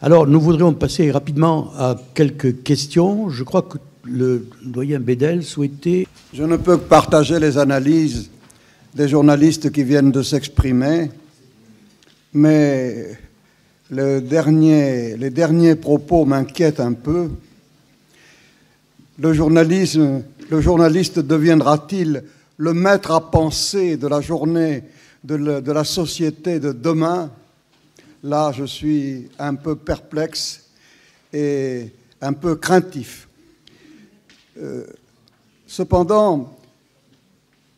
Alors, nous voudrions passer rapidement à quelques questions. Je crois que le doyen Bédel souhaitait... Je ne peux que partager les analyses des journalistes qui viennent de s'exprimer, mais les derniers propos m'inquiètent un peu. Le journaliste deviendra-t-il le maître à penser de la journée, de la société de demain? Là, je suis un peu perplexe et un peu craintif. Cependant,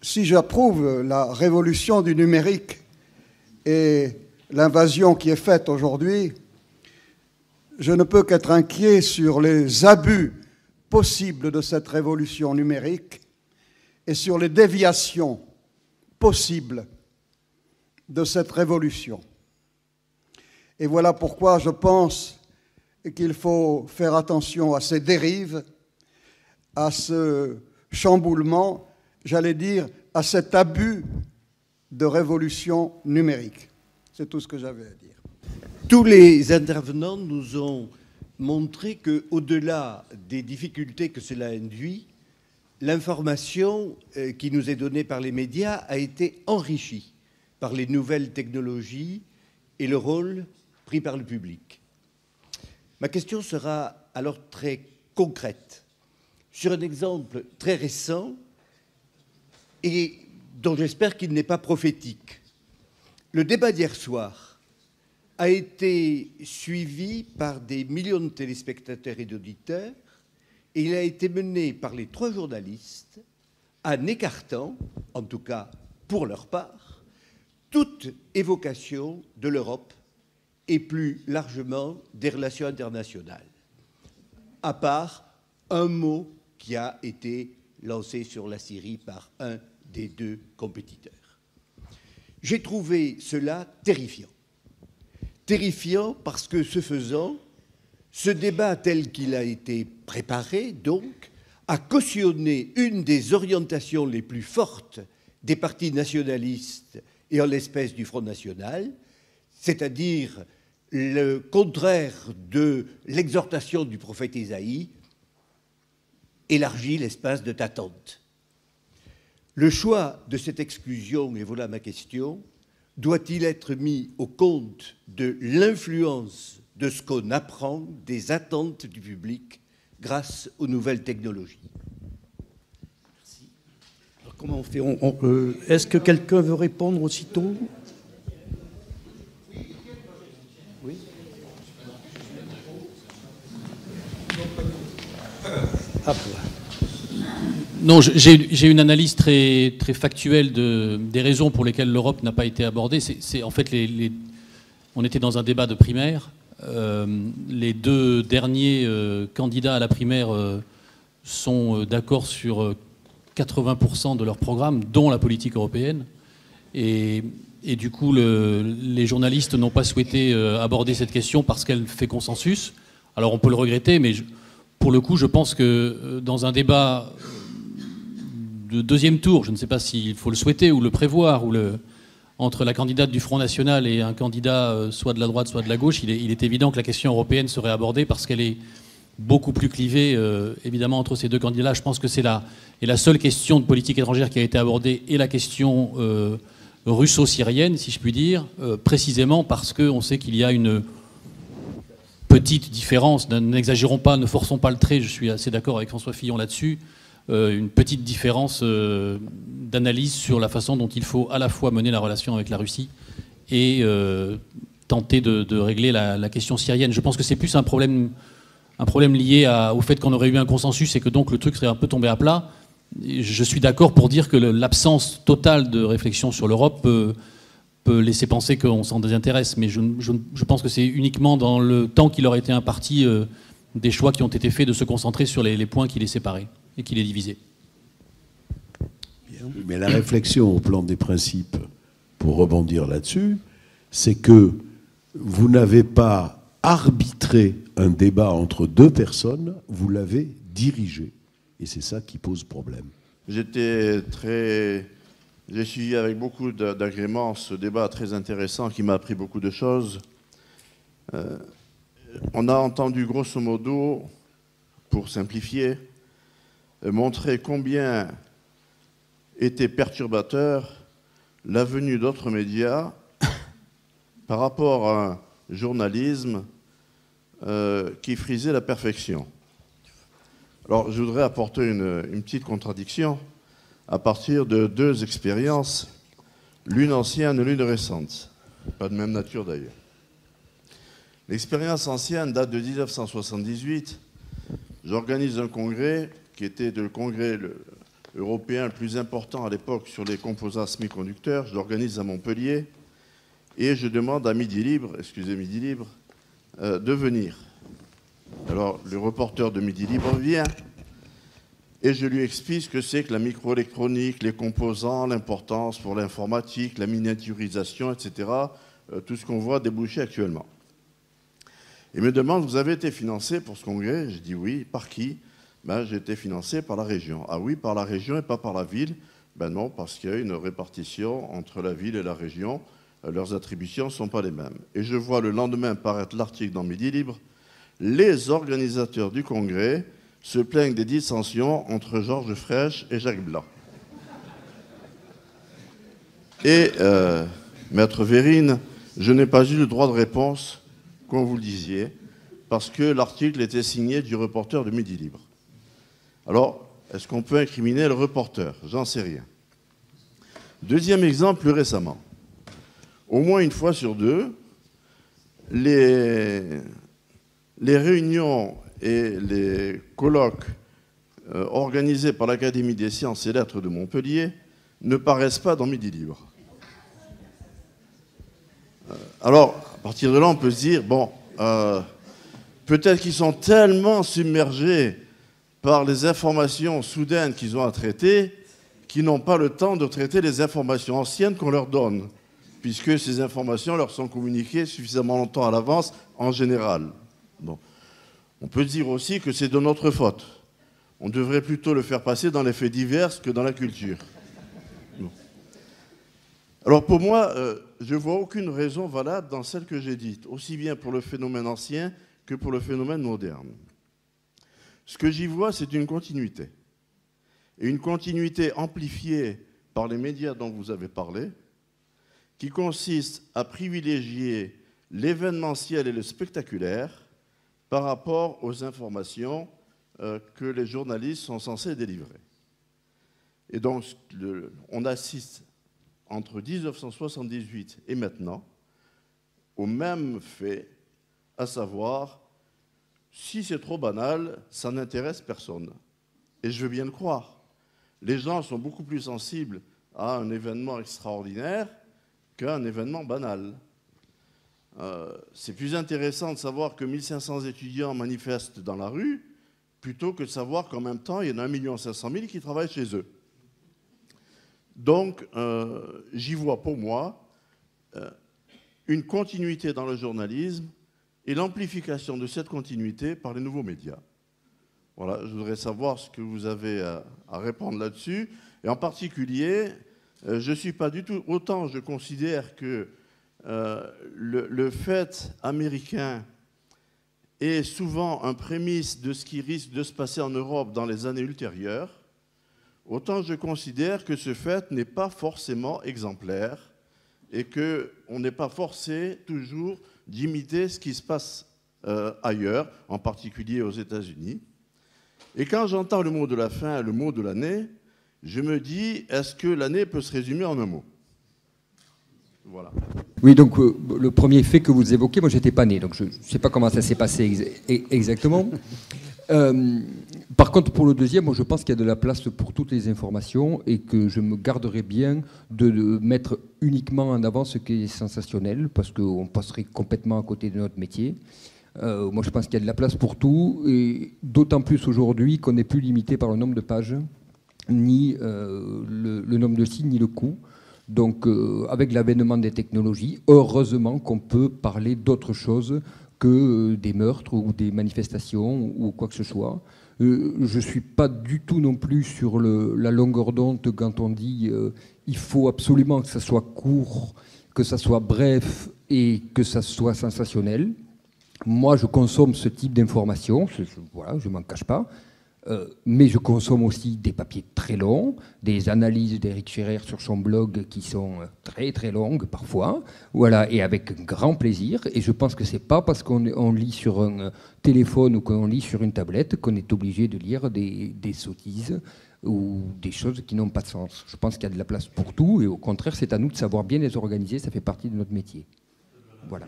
si j'approuve la révolution du numérique et l'invasion qui est faite aujourd'hui, je ne peux qu'être inquiet sur les abus possibles de cette révolution numérique et sur les déviations possibles de cette révolution. Et voilà pourquoi je pense qu'il faut faire attention à ces dérives, à ce chamboulement, j'allais dire, à cet abus de révolution numérique. C'est tout ce que j'avais à dire. Tous les intervenants nous ont montré qu'au-delà des difficultés que cela induit, l'information qui nous est donnée par les médias a été enrichie par les nouvelles technologies et le rôle pris par le public. Ma question sera alors très concrète, sur un exemple très récent et dont j'espère qu'il n'est pas prophétique. Le débat d'hier soir a été suivi par des millions de téléspectateurs et d'auditeurs et il a été mené par les 3 journalistes en écartant, en tout cas pour leur part, toute évocation de l'Europe et plus largement des relations internationales, à part un mot qui a été lancé sur la Syrie par un des 2 compétiteurs. J'ai trouvé cela terrifiant. Terrifiant parce que, ce faisant, ce débat tel qu'il a été préparé, donc, a cautionné une des orientations les plus fortes des partis nationalistes et en l'espèce du Front National, c'est-à-dire le contraire de l'exhortation du prophète Ésaïe, élargit l'espace de t'attente. Le choix de cette exclusion, et voilà ma question, doit-il être mis au compte de l'influence de ce qu'on apprend des attentes du public grâce aux nouvelles technologies? Merci. Alors comment on fait? Est-ce que quelqu'un veut répondre aussitôt? Oui. Ah, non, j'ai une analyse très, très factuelle des raisons pour lesquelles l'Europe n'a pas été abordée. C'est en fait, on était dans un débat de primaire. Les 2 derniers candidats à la primaire sont d'accord sur 80% de leur programme, dont la politique européenne. Et du coup, les journalistes n'ont pas souhaité aborder cette question parce qu'elle fait consensus. Alors on peut le regretter, mais pour le coup, je pense que dans un débat de 2e tour, je ne sais pas s'il faut le souhaiter ou le prévoir, entre la candidate du Front National et un candidat soit de la droite, soit de la gauche, il est évident que la question européenne serait abordée parce qu'elle est beaucoup plus clivée, évidemment, entre ces 2 candidats. Je pense que c'est la seule question de politique étrangère qui a été abordée, et la question russo-syrienne, si je puis dire, précisément parce qu'on sait qu'il y a une petite différence, n'exagérons pas, ne forçons pas le trait, je suis assez d'accord avec François Fillon là-dessus, une petite différence d'analyse sur la façon dont il faut à la fois mener la relation avec la Russie et tenter de régler la question syrienne. Je pense que c'est plus un problème lié au fait qu'on aurait eu un consensus et que donc le truc serait un peu tombé à plat. Et je suis d'accord pour dire que l'absence totale de réflexion sur l'Europe peut laisser penser qu'on s'en désintéresse, mais je pense que c'est uniquement dans le temps qu'il aurait été imparti des choix qui ont été faits de se concentrer sur les points qui les séparaient et qui les divisaient. Mais la réflexion au plan des principes, pour rebondir là-dessus, c'est que vous n'avez pas arbitré un débat entre 2 personnes, vous l'avez dirigé. Et c'est ça qui pose problème. J'ai suivi avec beaucoup d'agrément ce débat très intéressant qui m'a appris beaucoup de choses. on a entendu grosso modo, pour simplifier, montrer combien était perturbateur la venue d'autres médias par rapport à un journalisme qui frisait la perfection. Alors, je voudrais apporter une petite contradiction à partir de deux expériences, l'une ancienne et l'une récente. Pas de même nature d'ailleurs. L'expérience ancienne date de 1978. J'organise un congrès qui était le congrès européen le plus important à l'époque sur les composants semi-conducteurs. Je l'organise à Montpellier et je demande à Midi Libre, de venir. Alors, le reporter de Midi Libre vient et je lui explique ce que c'est que la microélectronique, les composants, l'importance pour l'informatique, la miniaturisation, etc. Tout ce qu'on voit déboucher actuellement. Il me demande, vous avez été financé pour ce congrès? Je dis oui. Par qui? Ben, j'ai été financé par la région. Ah oui, par la région et pas par la ville? Ben non, parce qu'il y a une répartition entre la ville et la région. Leurs attributions ne sont pas les mêmes. Et je vois le lendemain paraître l'article dans Midi Libre. Les organisateurs du congrès se plaignent des dissensions entre Georges Frêche et Jacques Blanc. Et, Maître Vérine, je n'ai pas eu le droit de réponse, comme vous le disiez, parce que l'article était signé du reporter de Midi Libre. Alors, est-ce qu'on peut incriminer le reporter? J'en sais rien. Deuxième exemple, plus récemment. Au moins une fois sur deux, les réunions et les colloques organisés par l'Académie des sciences et lettres de Montpellier ne paraissent pas dans Midi Libre. Alors, à partir de là, on peut se dire, bon, peut-être qu'ils sont tellement submergés par les informations soudaines qu'ils ont à traiter qu'ils n'ont pas le temps de traiter les informations anciennes qu'on leur donne, puisque ces informations leur sont communiquées suffisamment longtemps à l'avance, en général. Bon. On peut dire aussi que c'est de notre faute. On devrait plutôt le faire passer dans les faits divers que dans la culture. Bon. Alors pour moi, je ne vois aucune raison valable dans celle que j'ai dite, aussi bien pour le phénomène ancien que pour le phénomène moderne. Ce que j'y vois, c'est une continuité. Et une continuité amplifiée par les médias dont vous avez parlé, qui consiste à privilégier l'événementiel et le spectaculaire par rapport aux informations que les journalistes sont censés délivrer. Et donc, on assiste entre 1978 et maintenant au même fait, à savoir, si c'est trop banal, ça n'intéresse personne. Et je veux bien le croire. Les gens sont beaucoup plus sensibles à un événement extraordinaire qu'à un événement banal. C'est plus intéressant de savoir que 1500 étudiants manifestent dans la rue plutôt que de savoir qu'en même temps, il y en a 1 500 000 qui travaillent chez eux. Donc, j'y vois pour moi une continuité dans le journalisme et l'amplification de cette continuité par les nouveaux médias. Voilà, je voudrais savoir ce que vous avez à répondre là-dessus. Et en particulier, je ne suis pas du tout... Autant je considère que le fait américain est souvent un prémisse de ce qui risque de se passer en Europe dans les années ultérieures, autant je considère que ce fait n'est pas forcément exemplaire et qu'on n'est pas forcé toujours d'imiter ce qui se passe ailleurs, en particulier aux États-Unis. Et quand j'entends le mot de la fin, le mot de l'année, je me dis, est-ce que l'année peut se résumer en un mot? Voilà. Oui, donc le premier fait que vous évoquez, moi j'étais pas né, donc je ne sais pas comment ça s'est passé exactement. Par contre, pour le deuxième, moi je pense qu'il y a de la place pour toutes les informations et que je me garderais bien de mettre uniquement en avant ce qui est sensationnel, parce qu'on passerait complètement à côté de notre métier. Moi je pense qu'il y a de la place pour tout, et d'autant plus aujourd'hui qu'on n'est plus limité par le nombre de pages, ni le nombre de signes, ni le coût. Donc, avec l'avènement des technologies, heureusement qu'on peut parler d'autre chose que des meurtres ou des manifestations ou quoi que ce soit. Je ne suis pas du tout non plus sur la longueur d'onde quand on dit il faut absolument que ça soit court, que ça soit bref et que ça soit sensationnel. Moi, je consomme ce type d'informations, voilà, je ne m'en cache pas. Mais je consomme aussi des papiers très longs, des analyses d'Éric Scherer sur son blog qui sont très très longues parfois, voilà, et avec grand plaisir. Et je pense que c'est pas parce qu'on lit sur un téléphone ou qu'on lit sur une tablette qu'on est obligé de lire des sottises ou des choses qui n'ont pas de sens. Je pense qu'il y a de la place pour tout, et au contraire, c'est à nous de savoir bien les organiser, ça fait partie de notre métier. Voilà.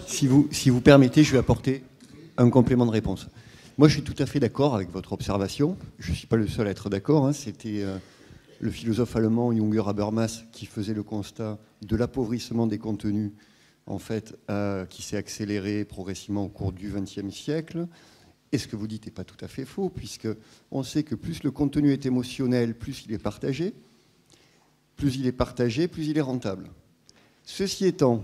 Si vous permettez, je vais apporter un complément de réponse. Moi, je suis tout à fait d'accord avec votre observation. Je ne suis pas le seul à être d'accord. Hein. C'était le philosophe allemand Junger Habermas qui faisait le constat de l'appauvrissement des contenus, en fait, qui s'est accéléré progressivement au cours du XXe siècle. Et ce que vous dites n'est pas tout à fait faux, puisqu'on sait que plus le contenu est émotionnel, plus il est partagé. Plus il est partagé, plus il est rentable. Ceci étant,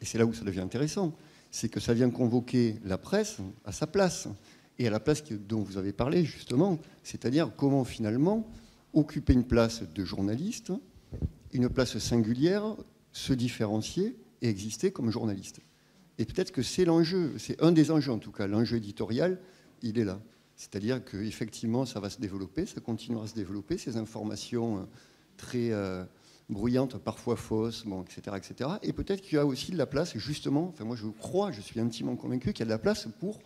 et c'est là où ça devient intéressant, c'est que ça vient convoquer la presse à sa place, et à la place dont vous avez parlé justement, c'est-à-dire comment finalement occuper une place de journaliste, une place singulière, se différencier et exister comme journaliste. Et peut-être que c'est l'enjeu, c'est un des enjeux en tout cas, l'enjeu éditorial, il est là. C'est-à-dire qu'effectivement ça va se développer, ça continuera à se développer, ces informations très bruyantes, parfois fausses, bon, etc., etc. Et peut-être qu'il y a aussi de la place, justement, enfin moi je crois, je suis intimement convaincu qu'il y a de la place pour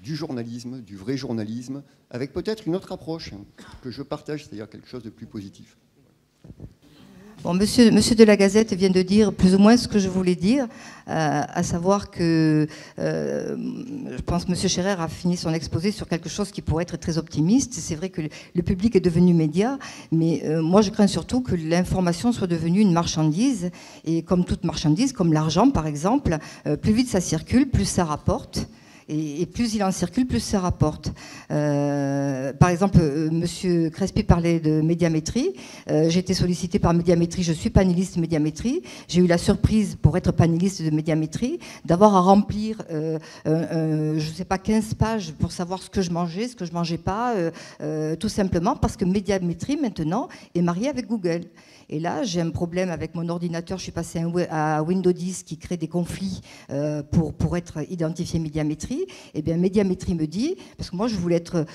du journalisme, du vrai journalisme, avec peut-être une autre approche que je partage, c'est-à-dire quelque chose de plus positif. Bon, monsieur de la Gazette vient de dire plus ou moins ce que je voulais dire, à savoir que je pense que monsieur Scherer a fini son exposé sur quelque chose qui pourrait être très optimiste. C'est vrai que le public est devenu média, mais moi je crains surtout que l'information soit devenue une marchandise, et comme toute marchandise, comme l'argent par exemple, plus vite ça circule, plus ça rapporte. Et plus il en circule, plus ça rapporte. Par exemple, monsieur Crespi parlait de médiamétrie. J'ai été sollicité par Médiamétrie. Je suis panéliste Médiamétrie. J'ai eu la surprise, pour être panéliste de Médiamétrie, d'avoir à remplir, je ne sais pas, 15 pages pour savoir ce que je mangeais, ce que je ne mangeais pas, tout simplement parce que Médiamétrie, maintenant, est mariée avec Google. Et là, j'ai un problème avec mon ordinateur. Je suis passé à Windows 10 qui crée des conflits pour être identifié Médiamétrie. Et bien, Médiamétrie me dit, parce que moi, je voulais être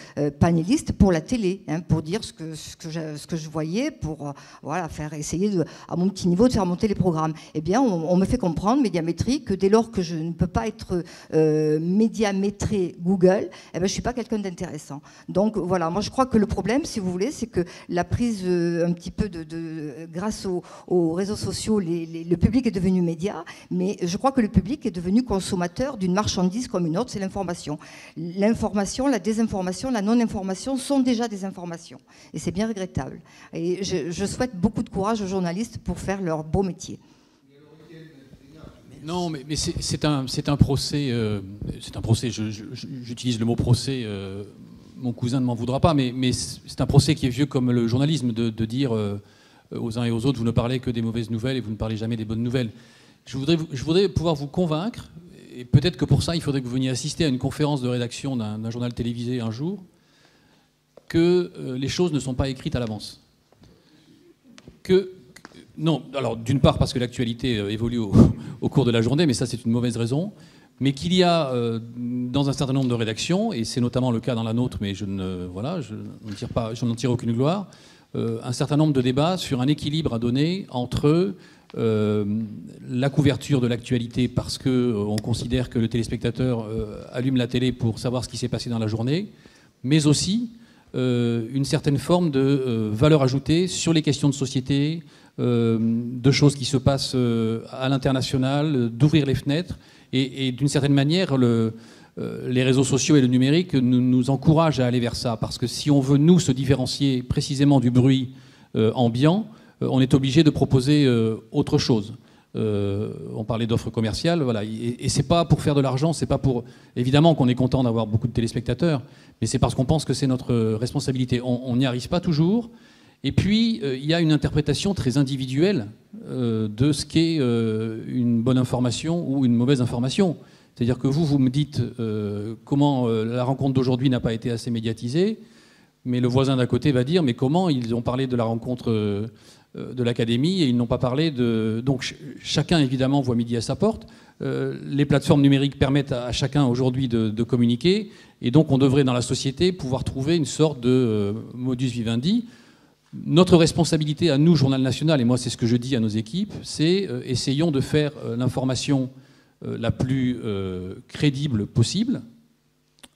panéliste pour la télé, hein, pour dire ce que je voyais, pour voilà, essayer à mon petit niveau de faire monter les programmes. Eh bien, on me fait comprendre, Médiamétrie, que dès lors que je ne peux pas être médiamétré Google, eh bien, je ne suis pas quelqu'un d'intéressant. Donc voilà, moi je crois que le problème, si vous voulez, c'est que la prise un petit peu grâce aux réseaux sociaux, le public est devenu média, mais je crois que le public est devenu consommateur d'une marchandise comme une autre, c'est l'information. L'information, la désinformation, la non-information sont déjà des informations. Et c'est bien regrettable. Et je souhaite beaucoup de courage aux journalistes pour faire leur beau métier. Non, mais c'est un procès. C'est un procès. J'utilise le mot procès. Mon cousin ne m'en voudra pas, mais c'est un procès qui est vieux comme le journalisme, de dire aux uns et aux autres, vous ne parlez que des mauvaises nouvelles et vous ne parlez jamais des bonnes nouvelles. Je voudrais pouvoir vous convaincre, et peut-être que pour ça, il faudrait que vous veniez assister à une conférence de rédaction d'un journal télévisé un jour, que les choses ne sont pas écrites à l'avance. Non, alors d'une part parce que l'actualité évolue au cours de la journée, mais ça c'est une mauvaise raison, mais qu'il y a dans un certain nombre de rédactions, et c'est notamment le cas dans la nôtre, mais je n'en tire aucune gloire, un certain nombre de débats sur un équilibre à donner entre la couverture de l'actualité parce qu'on considère que le téléspectateur allume la télé pour savoir ce qui s'est passé dans la journée, mais aussi une certaine forme de valeur ajoutée sur les questions de société, de choses qui se passent à l'international, d'ouvrir les fenêtres, et d'une certaine manière, les réseaux sociaux et le numérique nous encouragent à aller vers ça, parce que si on veut, nous, se différencier précisément du bruit ambiant, on est obligé de proposer autre chose. On parlait d'offres commerciales, voilà, et c'est pas pour faire de l'argent, c'est pas pour... Évidemment qu'on est content d'avoir beaucoup de téléspectateurs, mais c'est parce qu'on pense que c'est notre responsabilité. On n'y arrive pas toujours, et puis il y a une interprétation très individuelle de ce qu'est une bonne information ou une mauvaise information. C'est-à-dire que vous me dites comment la rencontre d'aujourd'hui n'a pas été assez médiatisée. mais le voisin d'à côté va dire mais comment ils ont parlé de la rencontre de l'Académie et ils n'ont pas parlé de... Donc chacun évidemment voit midi à sa porte. Les plateformes numériques permettent à chacun aujourd'hui de communiquer et donc on devrait dans la société pouvoir trouver une sorte de modus vivendi. Notre responsabilité à nous, Journal National, et moi c'est ce que je dis à nos équipes, c'est essayons de faire l'information la plus crédible possible,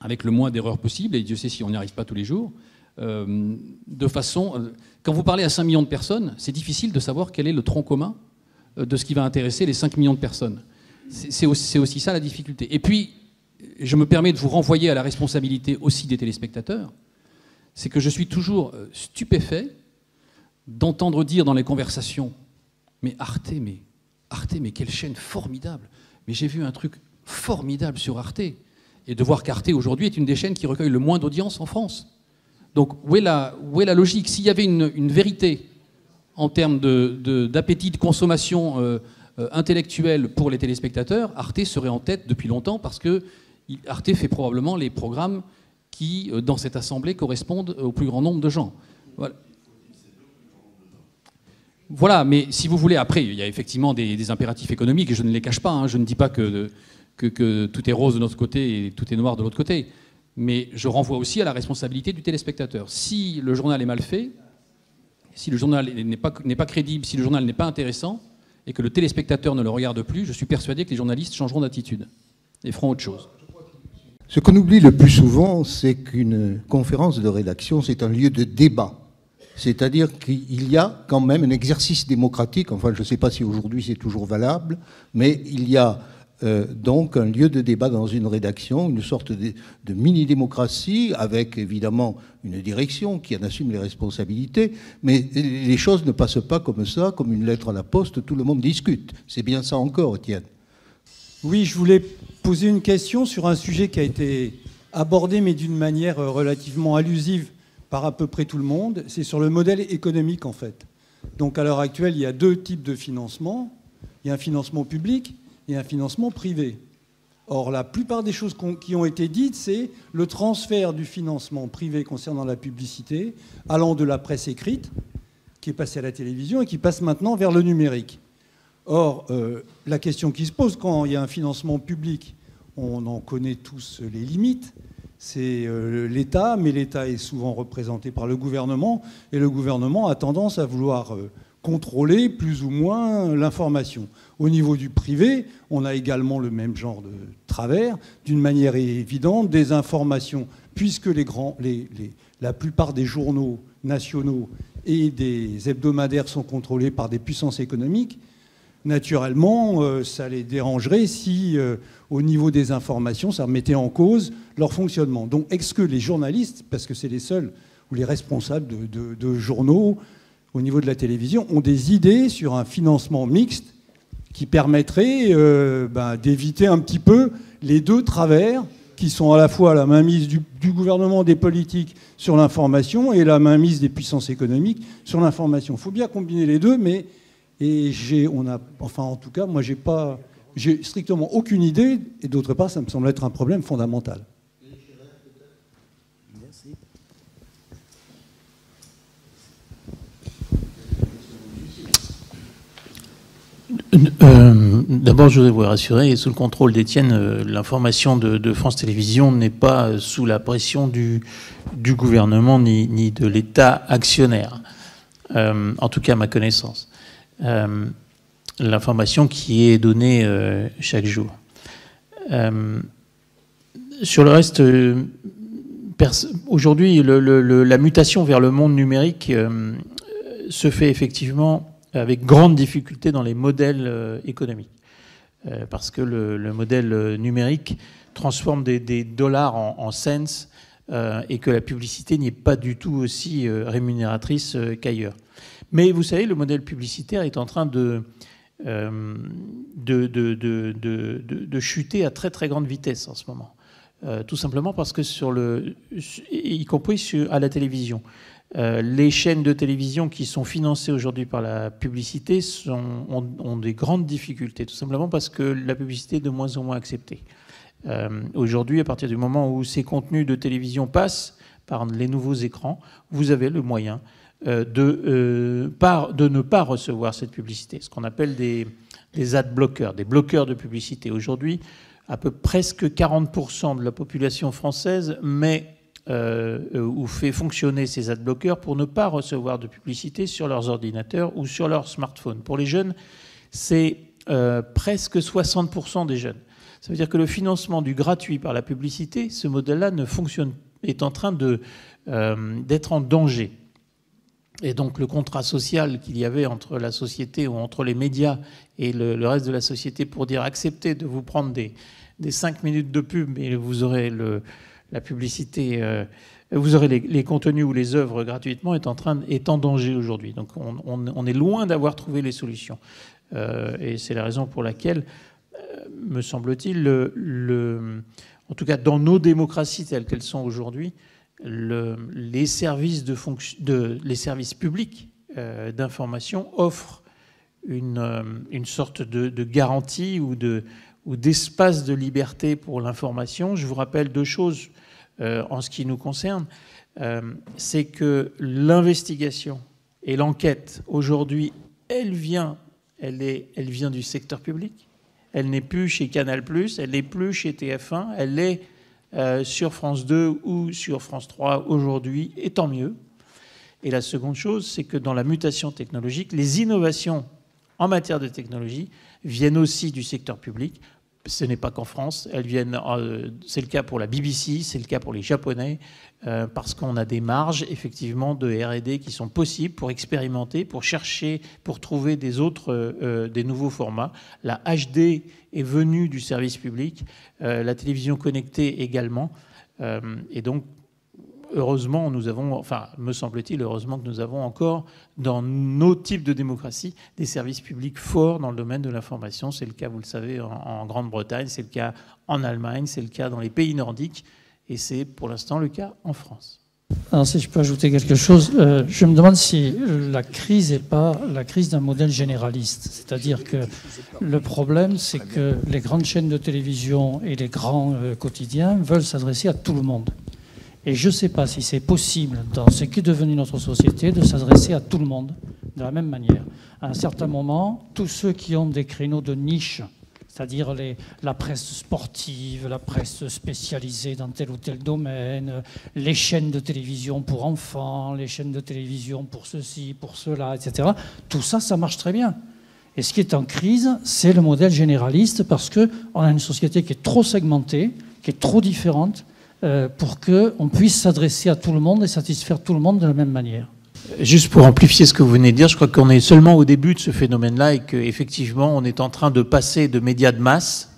avec le moins d'erreurs possible, et Dieu sait si on n'y arrive pas tous les jours, de façon... Quand vous parlez à 5 millions de personnes, c'est difficile de savoir quel est le tronc commun de ce qui va intéresser les 5 millions de personnes. C'est aussi ça la difficulté. Et puis, je me permets de vous renvoyer à la responsabilité aussi des téléspectateurs, c'est que je suis toujours stupéfait d'entendre dire dans les conversations « Mais Arte, mais quelle chaîne formidable! Mais j'ai vu un truc formidable sur Arte !» Et de voir qu'Arte, aujourd'hui, est une des chaînes qui recueille le moins d'audience en France. Donc, où est la logique? S'il y avait une vérité en termes d'appétit de consommation intellectuelle pour les téléspectateurs, Arte serait en tête depuis longtemps parce que Arte fait probablement les programmes qui, dans cette assemblée, correspondent au plus grand nombre de gens. Voilà, mais si vous voulez, après, il y a effectivement des impératifs économiques, et je ne les cache pas, hein, je ne dis pas que tout est rose de notre côté et tout est noir de l'autre côté, mais je renvoie aussi à la responsabilité du téléspectateur. Si le journal est mal fait, si le journal n'est pas crédible, si le journal n'est pas intéressant, et que le téléspectateur ne le regarde plus, je suis persuadé que les journalistes changeront d'attitude et feront autre chose. Ce qu'on oublie le plus souvent, c'est qu'une conférence de rédaction, c'est un lieu de débat. C'est-à-dire qu'il y a quand même un exercice démocratique, enfin je ne sais pas si aujourd'hui c'est toujours valable, mais il y a donc un lieu de débat dans une rédaction, une sorte de mini-démocratie, avec évidemment une direction qui en assume les responsabilités, mais les choses ne passent pas comme ça, comme une lettre à la poste, tout le monde discute. C'est bien ça encore, Étienne. Oui, je voulais poser une question sur un sujet qui a été abordé, mais d'une manière relativement allusive par à peu près tout le monde. C'est sur le modèle économique, en fait. Donc, à l'heure actuelle, il y a deux types de financement. Il y a un financement public et un financement privé. Or, la plupart des choses qui ont été dites, c'est le transfert du financement privé concernant la publicité, allant de la presse écrite, qui est passée à la télévision et qui passe maintenant vers le numérique. Or, la question qui se pose quand il y a un financement public, on en connaît tous les limites, c'est l'État, mais l'État est souvent représenté par le gouvernement, et le gouvernement a tendance à vouloir contrôler plus ou moins l'information. Au niveau du privé, on a également le même genre de travers, d'une manière évidente, des informations, puisque la plupart des journaux nationaux et des hebdomadaires sont contrôlés par des puissances économiques. Naturellement, ça les dérangerait si, au niveau des informations, ça remettait en cause leur fonctionnement. Donc, est-ce que les journalistes, parce que c'est les seuls ou les responsables de journaux au niveau de la télévision, ont des idées sur un financement mixte qui permettrait d'éviter un petit peu les deux travers qui sont à la fois la mainmise du gouvernement, des politiques sur l'information et la mainmise des puissances économiques sur l'information. Il faut bien combiner les deux, mais... en tout cas, moi, j'ai strictement aucune idée, et d'autre part, ça me semble être un problème fondamental. Merci. D'abord, je voudrais vous rassurer, sous le contrôle d'Étienne, l'information de France Télévisions n'est pas sous la pression du gouvernement ni de l'État actionnaire, en tout cas à ma connaissance. L'information qui est donnée chaque jour. Sur le reste, aujourd'hui, la mutation vers le monde numérique se fait effectivement avec grande difficulté dans les modèles économiques. Parce que le modèle numérique transforme des dollars en cents et que la publicité n'y est pas du tout aussi rémunératrice qu'ailleurs. Mais vous savez, le modèle publicitaire est en train de chuter à très très grande vitesse en ce moment. Tout simplement parce que y compris à la télévision, les chaînes de télévision qui sont financées aujourd'hui par la publicité ont des grandes difficultés, tout simplement parce que la publicité est de moins en moins acceptée. Aujourd'hui, à partir du moment où ces contenus de télévision passent, par les nouveaux écrans, vous avez le moyen de ne pas recevoir cette publicité, ce qu'on appelle des ad bloqueurs, des bloqueurs de publicité. Aujourd'hui, à peu presque 40% de la population française ou fait fonctionner ces ad bloqueurs pour ne pas recevoir de publicité sur leurs ordinateurs ou sur leur smartphone. Pour les jeunes, c'est presque 60% des jeunes. Ça veut dire que le financement du gratuit par la publicité, ce modèle-là est en train d'être en danger. Et donc le contrat social qu'il y avait entre la société ou entre les médias et le reste de la société pour dire acceptez de vous prendre des 5 minutes de pub et vous aurez la publicité, vous aurez les contenus ou les œuvres gratuitement est en danger aujourd'hui. Donc on est loin d'avoir trouvé les solutions. Et c'est la raison pour laquelle, me semble-t-il, en tout cas dans nos démocraties telles qu'elles sont aujourd'hui, les services publics d'information offrent une sorte de garantie ou d'espace de liberté pour l'information. Je vous rappelle 2 choses en ce qui nous concerne. C'est que l'investigation et l'enquête, aujourd'hui, elle vient du secteur public. Elle n'est plus chez Canal+, elle n'est plus chez TF1, elle est sur France 2 ou sur France 3 aujourd'hui, et tant mieux. Et la seconde chose, c'est que dans la mutation technologique, les innovations en matière de technologie viennent aussi du secteur public. Ce n'est pas qu'en France, c'est le cas pour la BBC, c'est le cas pour les Japonais, parce qu'on a des marges effectivement de R&D qui sont possibles pour expérimenter, pour chercher, pour trouver des nouveaux formats. La HD est venue du service public, la télévision connectée également, et donc heureusement, me semble-t-il, heureusement que nous avons encore, dans nos types de démocratie, des services publics forts dans le domaine de l'information. C'est le cas, vous le savez, en Grande-Bretagne, c'est le cas en Allemagne, c'est le cas dans les pays nordiques, et c'est pour l'instant le cas en France. Alors, si je peux ajouter quelque chose, je me demande si la crise n'est pas la crise d'un modèle généraliste. C'est-à-dire que le problème, c'est que les grandes chaînes de télévision et les grands quotidiens veulent s'adresser à tout le monde. Et je ne sais pas si c'est possible, dans ce qui est devenu notre société, de s'adresser à tout le monde de la même manière. À un certain moment, tous ceux qui ont des créneaux de niche, c'est-à-dire la presse sportive, la presse spécialisée dans tel ou tel domaine, les chaînes de télévision pour enfants, les chaînes de télévision pour ceci, pour cela, etc., tout ça, ça marche très bien. Et ce qui est en crise, c'est le modèle généraliste, parce qu'on a une société qui est trop segmentée, qui est trop différente, pour qu'on puisse s'adresser à tout le monde et satisfaire tout le monde de la même manière. Juste pour amplifier ce que vous venez de dire, je crois qu'on est seulement au début de ce phénomène-là et qu'effectivement, on est en train de passer de médias de masse,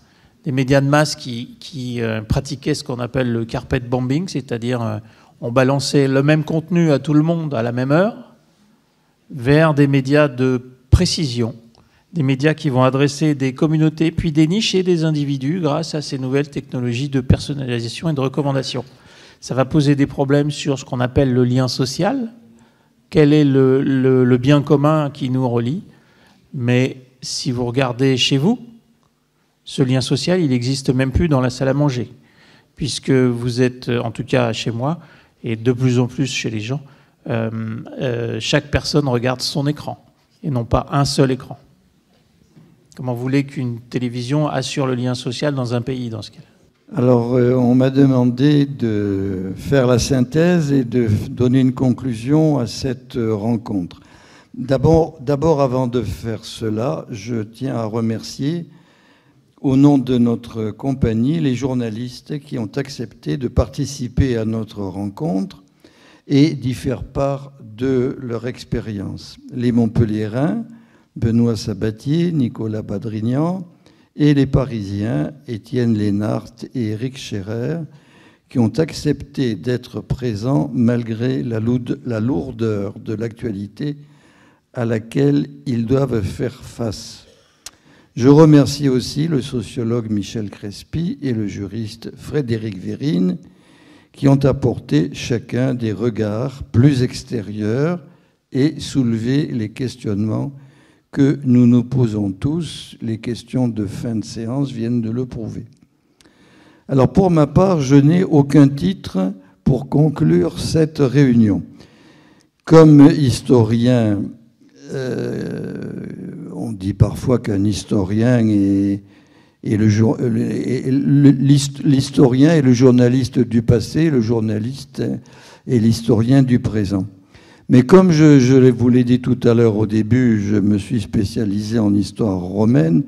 des médias de masse qui pratiquaient ce qu'on appelle le carpet bombing, c'est-à-dire on balançait le même contenu à tout le monde à la même heure, vers des médias de précision, des médias qui vont adresser des communautés, puis des niches et des individus grâce à ces nouvelles technologies de personnalisation et de recommandation. Ça va poser des problèmes sur ce qu'on appelle le lien social. Quel est le bien commun qui nous relie? Mais si vous regardez chez vous, ce lien social, il n'existe même plus dans la salle à manger, puisque vous êtes, en tout cas chez moi, et de plus en plus chez les gens, chaque personne regarde son écran, et non pas un seul écran. Comment vous voulez qu'une télévision assure le lien social dans un pays, dans ce cas-là? Alors, on m'a demandé de faire la synthèse et de donner une conclusion à cette rencontre. D'abord, avant de faire cela, je tiens à remercier, au nom de notre compagnie, les journalistes qui ont accepté de participer à notre rencontre et d'y faire part de leur expérience. Les Montpelliérains, Benoît Sabatier, Nicolas Badrignan, et les Parisiens, Étienne Lénart et Éric Scherer, qui ont accepté d'être présents malgré la lourdeur de l'actualité à laquelle ils doivent faire face. Je remercie aussi le sociologue Michel Crespi et le juriste Frédéric Vérine, qui ont apporté chacun des regards plus extérieurs et soulevé les questionnements que nous nous posons tous. Les questions de fin de séance viennent de le prouver. Alors pour ma part, je n'ai aucun titre pour conclure cette réunion. Comme historien, on dit parfois qu'un historien l'historien est le journaliste du passé, le journaliste est l'historien du présent. Mais comme je vous l'ai dit tout à l'heure au début, je me suis spécialisé en histoire romaine,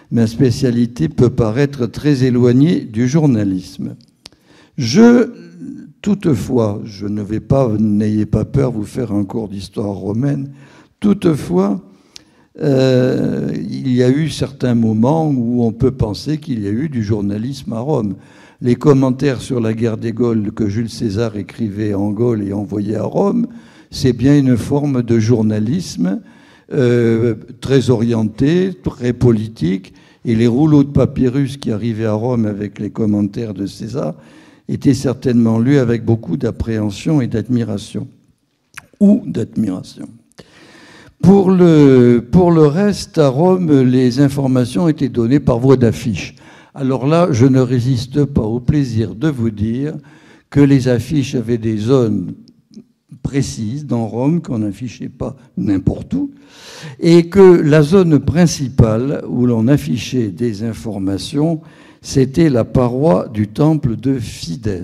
ma spécialité peut paraître très éloignée du journalisme. Toutefois, je ne vais pas, n'ayez pas peur, vous faire un cours d'histoire romaine, toutefois, il y a eu certains moments où on peut penser qu'il y a eu du journalisme à Rome. Les commentaires sur la guerre des Gaules que Jules César écrivait en Gaule et envoyait à Rome, c'est bien une forme de journalisme très orienté, très politique, et les rouleaux de papyrus qui arrivaient à Rome avec les commentaires de César étaient certainement lus avec beaucoup d'appréhension et d'admiration. Ou d'admiration. Pour le reste, à Rome, les informations étaient données par voie d'affiches. Alors là, je ne résiste pas au plaisir de vous dire que les affiches avaient des zones précises dans Rome, qu'on n'affichait pas n'importe où, et que la zone principale où l'on affichait des informations, c'était la paroi du temple de Fides.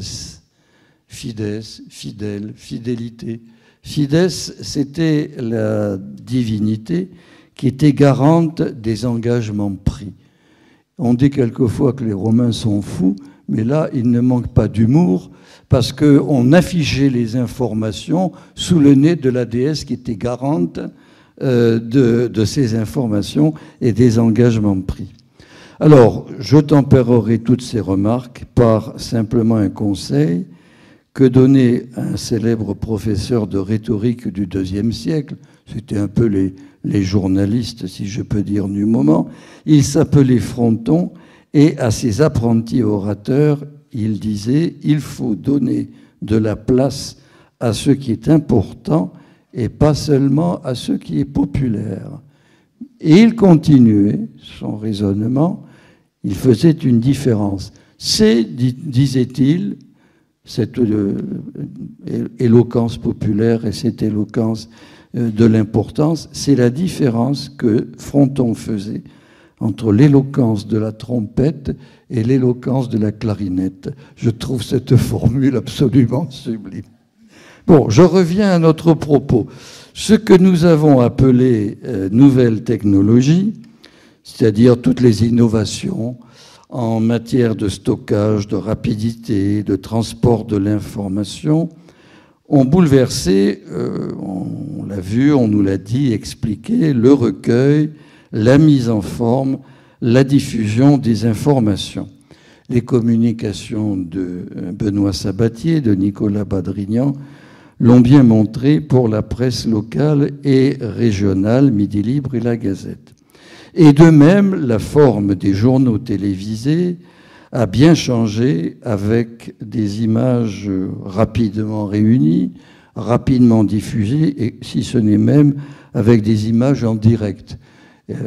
Fides, fidèle, fidélité. Fides, c'était la divinité qui était garante des engagements pris. On dit quelquefois que les Romains sont fous, mais là, il ne manque pas d'humour, parce qu'on affichait les informations sous le nez de la déesse qui était garante de ces informations et des engagements pris. Alors, je tempérerai toutes ces remarques par simplement un conseil que donnait un célèbre professeur de rhétorique du IIe siècle. C'était un peu les journalistes, si je peux dire, du moment. Il s'appelait Fronton, et à ses apprentis orateurs, il disait « Il faut donner de la place à ce qui est important et pas seulement à ce qui est populaire. » Et il continuait son raisonnement, il faisait une différence. C'est, disait-il, cette éloquence populaire et cette éloquence de l'importance, c'est la différence que Fronton faisait entre l'éloquence de la trompette et l'éloquence de la clarinette. Je trouve cette formule absolument sublime. Bon, je reviens à notre propos. Ce que nous avons appelé nouvelles technologies, c'est-à-dire toutes les innovations en matière de stockage, de rapidité, de transport de l'information, ont bouleversé, on l'a vu, on nous l'a dit, expliqué, le recueil, la mise en forme, la diffusion des informations. Les communications de Benoît Sabatier, de Nicolas Badrignan, l'ont bien montré pour la presse locale et régionale, Midi Libre et La Gazette. Et de même, la forme des journaux télévisés a bien changé avec des images rapidement réunies, rapidement diffusées, et si ce n'est même avec des images en direct.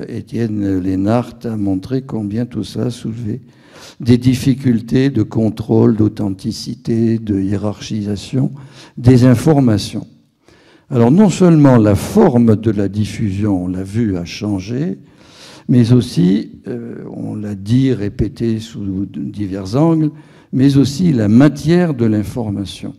Étienne Lénart a montré combien tout ça soulevait des difficultés de contrôle, d'authenticité, de hiérarchisation des informations. Alors non seulement la forme de la diffusion, on l'a vu, a changé, mais aussi, on l'a dit, répété sous divers angles, mais aussi la matière de l'information.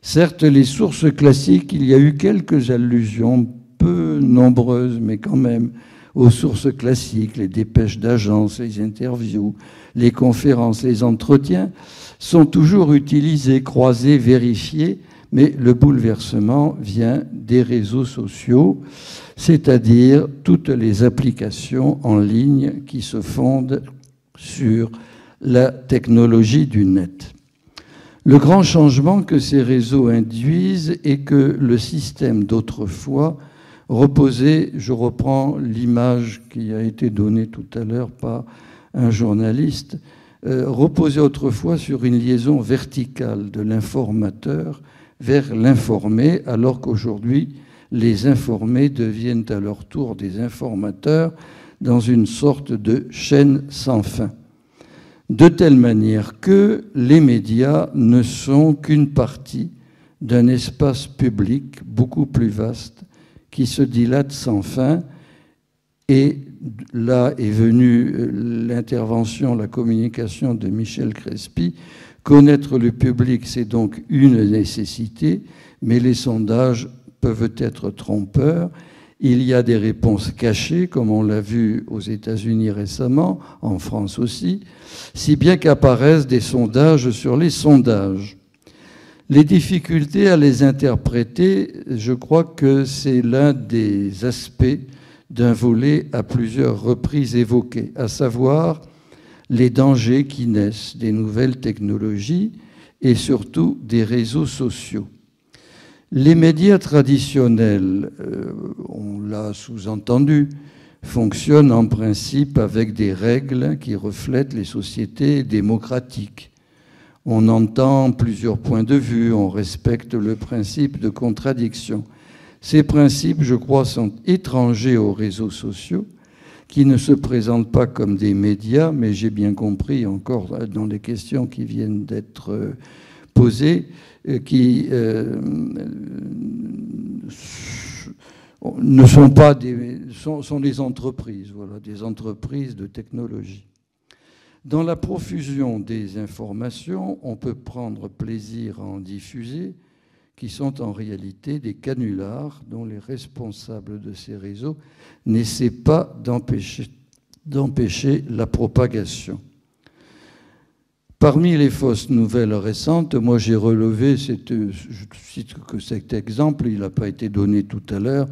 Certes, les sources classiques, il y a eu quelques allusions, peu nombreuses, mais quand même, aux sources classiques, les dépêches d'agence, les interviews, les conférences, les entretiens, sont toujours utilisés, croisés, vérifiés, mais le bouleversement vient des réseaux sociaux, c'est-à-dire toutes les applications en ligne qui se fondent sur la technologie du net. Le grand changement que ces réseaux induisent est que le système d'autrefois reposait, je reprends l'image qui a été donnée tout à l'heure par un journaliste, reposait autrefois sur une liaison verticale de l'informateur vers l'informé, alors qu'aujourd'hui, les informés deviennent à leur tour des informateurs dans une sorte de chaîne sans fin. de telle manière que les médias ne sont qu'une partie d'un espace public beaucoup plus vaste qui se dilate sans fin. Et là est venue l'intervention, la communication de Michel Crespi. Connaître le public, c'est donc une nécessité, mais les sondages peuvent être trompeurs. Il y a des réponses cachées, comme on l'a vu aux États-Unis récemment, en France aussi, si bien qu'apparaissent des sondages sur les sondages. Les difficultés à les interpréter, je crois que c'est l'un des aspects d'un volet à plusieurs reprises évoqué, à savoir les dangers qui naissent des nouvelles technologies et surtout des réseaux sociaux. Les médias traditionnels, on l'a sous-entendu, fonctionnent en principe avec des règles qui reflètent les sociétés démocratiques. On entend plusieurs points de vue, on respecte le principe de contradiction. Ces principes, je crois, sont étrangers aux réseaux sociaux, qui ne se présentent pas comme des médias, mais j'ai bien compris encore dans les questions qui viennent d'être posées, qui ne sont pas des, sont des entreprises, voilà, des entreprises de technologie. Dans la profusion des informations, on peut prendre plaisir à en diffuser, qui sont en réalité des canulars dont les responsables de ces réseaux n'essaient pas d'empêcher la propagation. Parmi les fausses nouvelles récentes, moi j'ai relevé, je cite que cet exemple, il n'a pas été donné tout à l'heure,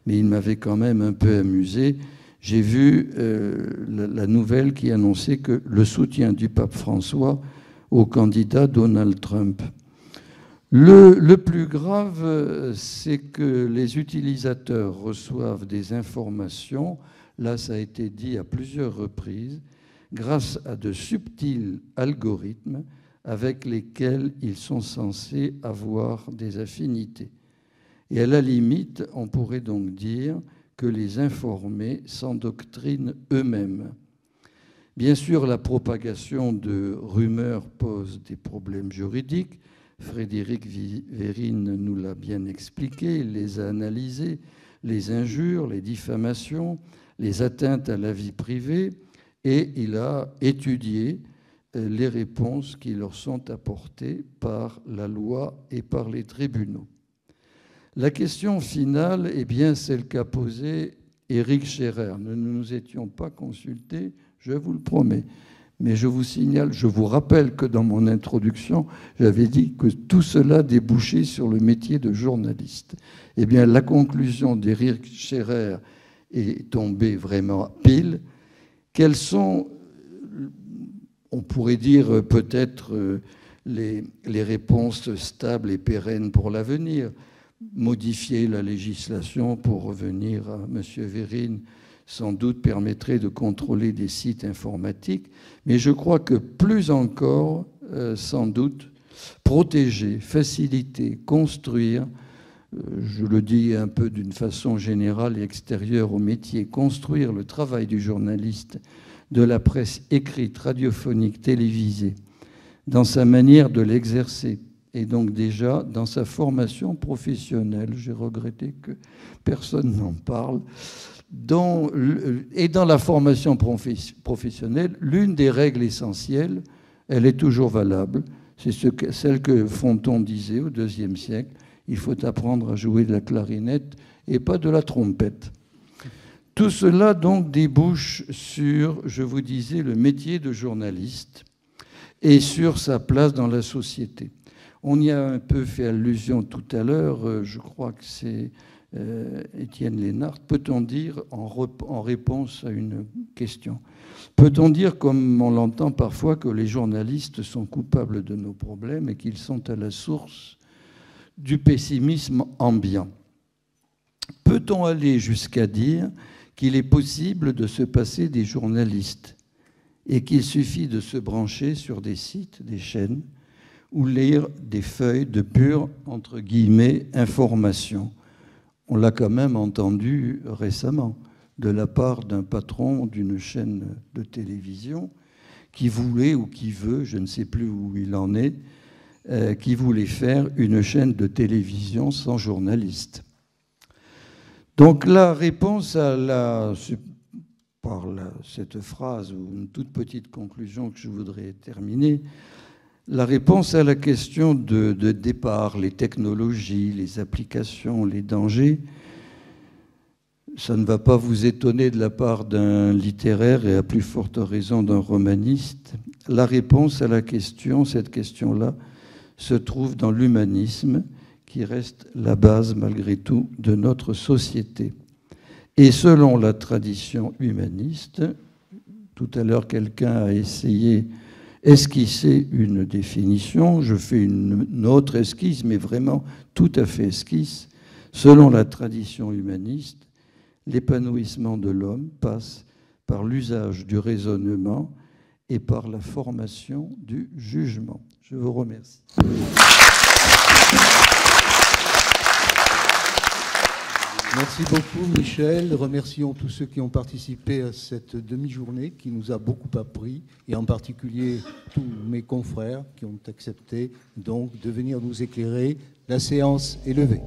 mais il m'avait quand même un peu amusé. J'ai vu la nouvelle qui annonçait que le soutien du pape François au candidat Donald Trump. Le plus grave, c'est que les utilisateurs reçoivent des informations, là ça a été dit à plusieurs reprises, grâce à de subtils algorithmes avec lesquels ils sont censés avoir des affinités. Et à la limite, on pourrait donc dire que les informés s'endoctrinent eux-mêmes. Bien sûr, la propagation de rumeurs pose des problèmes juridiques. Frédéric Vérine nous l'a bien expliqué, il les a analysés, les injures, les diffamations, les atteintes à la vie privée, et il a étudié les réponses qui leur sont apportées par la loi et par les tribunaux. La question finale est bien celle qu'a posée Éric Scherer. Nous ne nous étions pas consultés, je vous le promets. Mais je vous signale, je vous rappelle que dans mon introduction, j'avais dit que tout cela débouchait sur le métier de journaliste. Eh bien, la conclusion d'Éric Scherer est tombée vraiment pile. Quelles sont, on pourrait dire peut-être, les réponses stables et pérennes pour l'avenir? Modifier la législation, pour revenir à M. Vérine, sans doute permettrait de contrôler des sites informatiques, mais je crois que plus encore, sans doute, protéger, faciliter, construire, je le dis un peu d'une façon générale et extérieure au métier, construire le travail du journaliste, de la presse écrite, radiophonique, télévisée, dans sa manière de l'exercer, et donc déjà dans sa formation professionnelle. J'ai regretté que personne n'en parle. Et dans la formation professionnelle, l'une des règles essentielles, elle est toujours valable, c'est celle que Fonton disait au IIe siècle, il faut apprendre à jouer de la clarinette et pas de la trompette. Tout cela donc débouche sur, je vous disais, le métier de journaliste et sur sa place dans la société. On y a un peu fait allusion tout à l'heure, je crois que c'est Étienne Lénart. Peut-on dire, en réponse à une question, peut-on dire, comme on l'entend parfois, que les journalistes sont coupables de nos problèmes et qu'ils sont à la source du pessimisme ambiant? Peut-on aller jusqu'à dire qu'il est possible de se passer des journalistes et qu'il suffit de se brancher sur des sites, des chaînes, ou lire des feuilles de pure, entre guillemets, information? On l'a quand même entendu récemment de la part d'un patron d'une chaîne de télévision qui voulait ou qui veut, je ne sais plus où il en est, qui voulait faire une chaîne de télévision sans journaliste. Donc la réponse à cette phrase, ou une toute petite conclusion que je voudrais terminer, la réponse à la question de départ, les technologies, les applications, les dangers, ça ne va pas vous étonner de la part d'un littéraire et à plus forte raison d'un romaniste. La réponse à la question, cette question-là, se trouve dans l'humanisme, qui reste la base malgré tout de notre société. Et selon la tradition humaniste, tout à l'heure quelqu'un a essayé esquisser une définition, je fais une autre esquisse, mais vraiment tout à fait esquisse. Selon la tradition humaniste, l'épanouissement de l'homme passe par l'usage du raisonnement et par la formation du jugement. Je vous remercie. Merci beaucoup, Michel. Remercions tous ceux qui ont participé à cette demi-journée qui nous a beaucoup appris, et en particulier tous mes confrères qui ont accepté donc de venir nous éclairer. La séance est levée.